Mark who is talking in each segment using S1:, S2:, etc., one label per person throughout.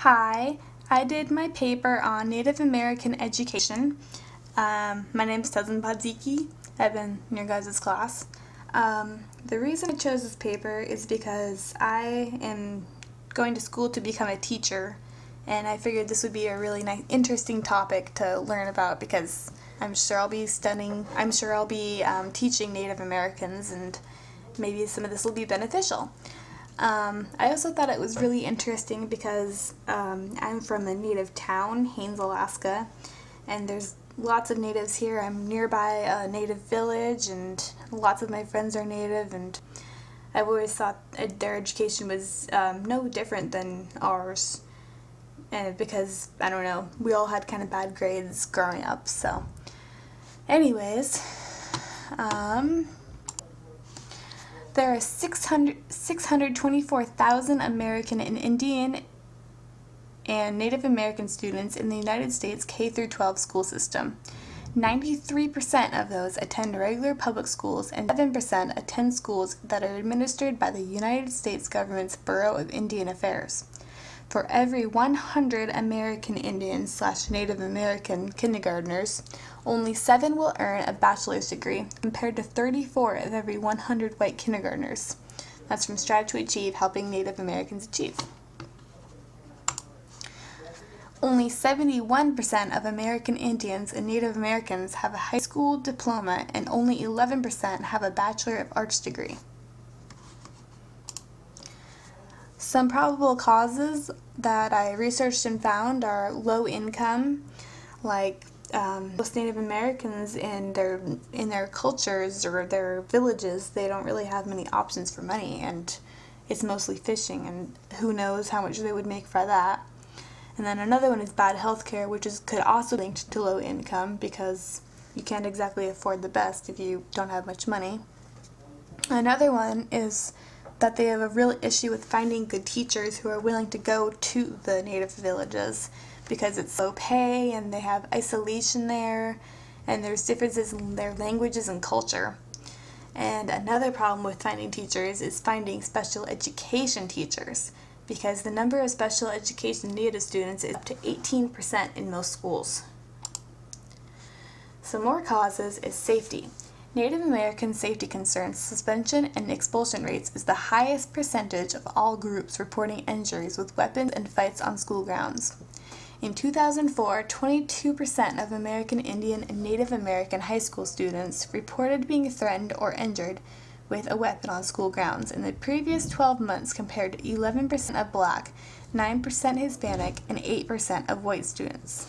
S1: Hi, I did my paper on Native American education. My name is Teslin. I've been in your guys' class. The reason I chose this paper is because I am going to school to become a teacher, and I figured this would be a really nice, interesting topic to learn about because I'm sure I'll be teaching Native Americans, and maybe some of this will be beneficial. I also thought it was really interesting because I'm from a native town, Haines, Alaska, and there's lots of natives here. I'm nearby a native village, and lots of my friends are native, and I've always thought their education was no different than ours, and because, I don't know, we all had kind of bad grades growing up, so. Anyways, there are 624,000 American and Indian and Native American students in the United States K-12 school system. 93% of those attend regular public schools and 7% attend schools that are administered by the United States government's Bureau of Indian Affairs. For every 100 American Indian/Native American kindergartners, only 7 will earn a bachelor's degree, compared to 34 of every 100 white kindergartners. That's from Strive to Achieve, helping Native Americans achieve. Only 71% of American Indians and Native Americans have a high school diploma, and only 11% have a Bachelor of Arts degree. Some probable causes that I researched and found are low income, like most Native Americans in their cultures or their villages, they don't really have many options for money, and it's mostly fishing, and who knows how much they would make for that. And then another one is bad health care, which could also be linked to low income because you can't exactly afford the best if you don't have much money. Another one is that they have a real issue with finding good teachers who are willing to go to the native villages because it's low pay and they have isolation there, and there's differences in their languages and culture. And another problem with finding teachers is finding special education teachers, because the number of special education native students is up to 18% in most schools. Some more causes is safety. Native American safety concerns, suspension and expulsion rates is the highest percentage of all groups reporting injuries with weapons and fights on school grounds. In 2004, 22% of American Indian and Native American high school students reported being threatened or injured with a weapon on school grounds in the previous 12 months, compared to 11% of Black, 9% Hispanic, and 8% of white students.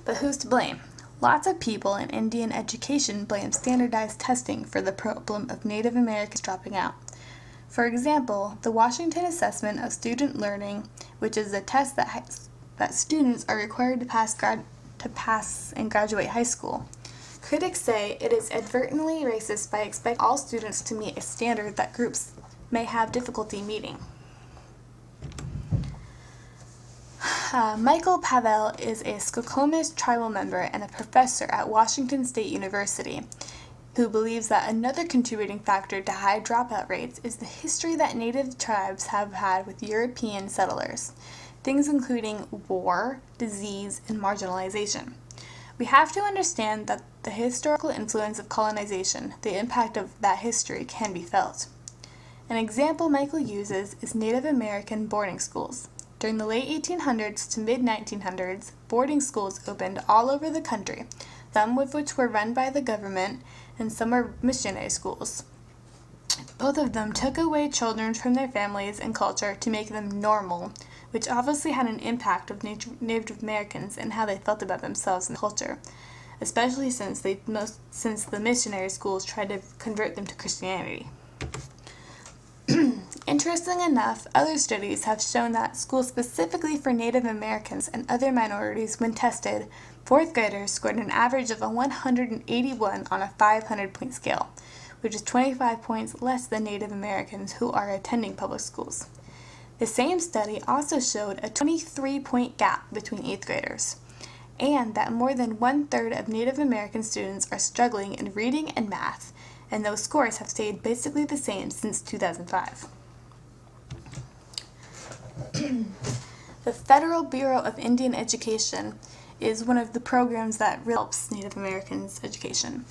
S1: But who's to blame? Lots of people in Indian education blame standardized testing for the problem of Native Americans dropping out. For example, the Washington Assessment of Student Learning, which is a test that students are required to pass and graduate high school. Critics say it is advertently racist by expecting all students to meet a standard that groups may have difficulty meeting. Michael Pavel is a Skokomish tribal member and a professor at Washington State University, who believes that another contributing factor to high dropout rates is the history that native tribes have had with European settlers, things including war, disease, and marginalization. We have to understand that the historical influence of colonization, the impact of that history, can be felt. An example Michael uses is Native American boarding schools. During the late 1800s to mid-1900s, boarding schools opened all over the country, some of which were run by the government and some were missionary schools. Both of them took away children from their families and culture to make them normal, which obviously had an impact of Native Americans and how they felt about themselves and culture, especially since the missionary schools tried to convert them to Christianity. Interesting enough, other studies have shown that schools specifically for Native Americans and other minorities, when tested, 4th graders scored an average of a 181 on a 500-point scale, which is 25 points less than Native Americans who are attending public schools. The same study also showed a 23-point gap between 8th graders, and that more than 1/3 of Native American students are struggling in reading and math, and those scores have stayed basically the same since 2005. The Federal Bureau of Indian Education is one of the programs that really helps Native Americans' education.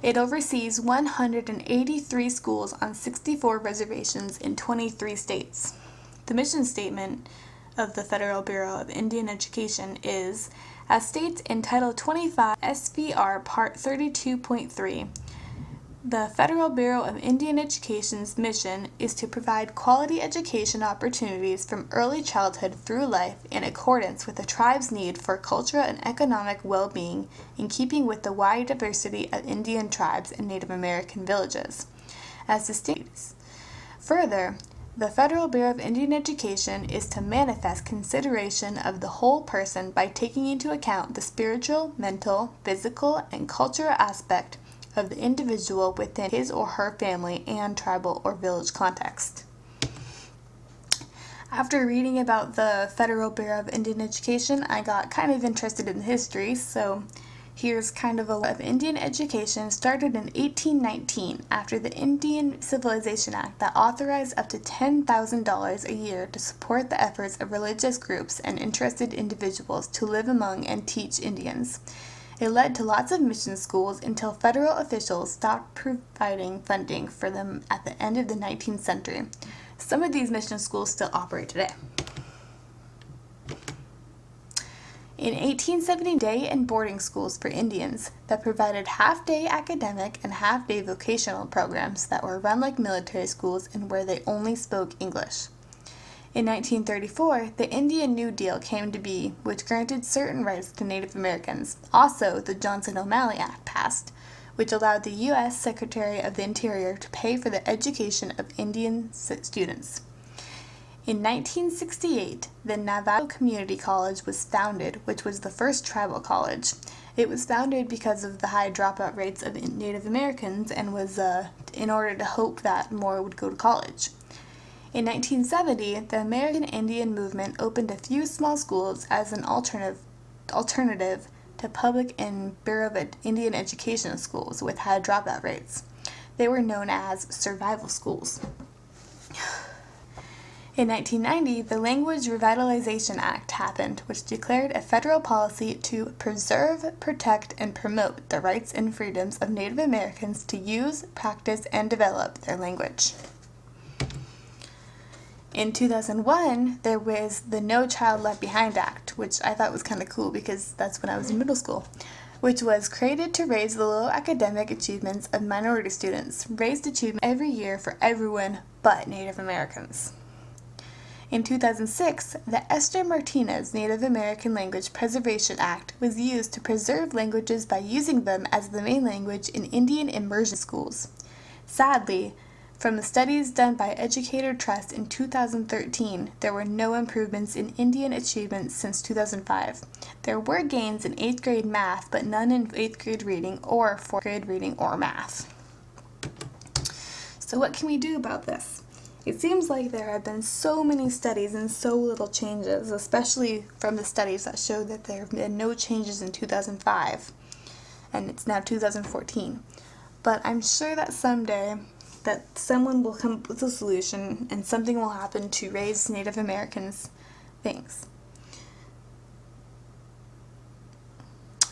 S1: It oversees 183 schools on 64 reservations in 23 states. The mission statement of the Federal Bureau of Indian Education is, as states in Title 25 SVR Part 32.3, the Federal Bureau of Indian Education's mission is to provide quality education opportunities from early childhood through life in accordance with the tribe's need for cultural and economic well-being in keeping with the wide diversity of Indian tribes and Native American villages, as the states. Further, the Federal Bureau of Indian Education is to manifest consideration of the whole person by taking into account the spiritual, mental, physical, and cultural aspect of the individual within his or her family and tribal or village context. After reading about the Federal Bureau of Indian Education, I got kind of interested in history, so here's kind of a lot of Indian education started in 1819 after the Indian Civilization Act that authorized up to $10,000 a year to support the efforts of religious groups and interested individuals to live among and teach Indians. It led to lots of mission schools until federal officials stopped providing funding for them at the end of the 19th century. Some of these mission schools still operate today. In 1870, day and boarding schools for Indians that provided half-day academic and half-day vocational programs that were run like military schools and where they only spoke English. In 1934, the Indian New Deal came to be, which granted certain rights to Native Americans. Also, the Johnson-O'Malley Act passed, which allowed the U.S. Secretary of the Interior to pay for the education of Indian students. In 1968, the Navajo Community College was founded, which was the first tribal college. It was founded because of the high dropout rates of Native Americans and was in order to hope that more would go to college. In 1970, the American Indian movement opened a few small schools as an alternative to public and Bureau of Indian Education schools with high dropout rates. They were known as survival schools. In 1990, the Language Revitalization Act happened, which declared a federal policy to preserve, protect, and promote the rights and freedoms of Native Americans to use, practice, and develop their language. In 2001, there was the No Child Left Behind Act, which I thought was kind of cool because that's when I was in middle school, which was created to raise the low academic achievements of minority students, raised achievement every year for everyone but Native Americans. In 2006, the Esther Martinez Native American Language Preservation Act was used to preserve languages by using them as the main language in Indian immersion schools. Sadly, from the studies done by Educator Trust in 2013, there were no improvements in Indian achievements since 2005. There were gains in 8th grade math, but none in 8th grade reading or 4th grade reading or math. So what can we do about this? It seems like there have been so many studies and so little changes, especially from the studies that showed that there have been no changes in 2005, and it's now 2014. But I'm sure that someday that someone will come up with a solution and something will happen to raise Native Americans' things.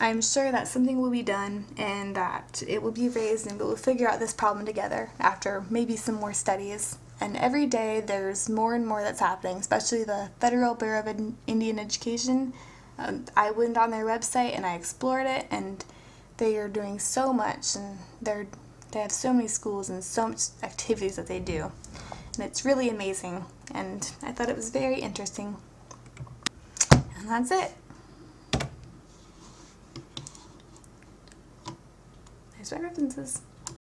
S1: I'm sure that something will be done and that it will be raised and we'll figure out this problem together after maybe some more studies. And every day there's more and more that's happening, especially the Federal Bureau of Indian Education. I went on their website and I explored it, and they are doing so much, and they have so many schools and so much activities that they do. And it's really amazing, and I thought it was very interesting. And that's it. There's my references.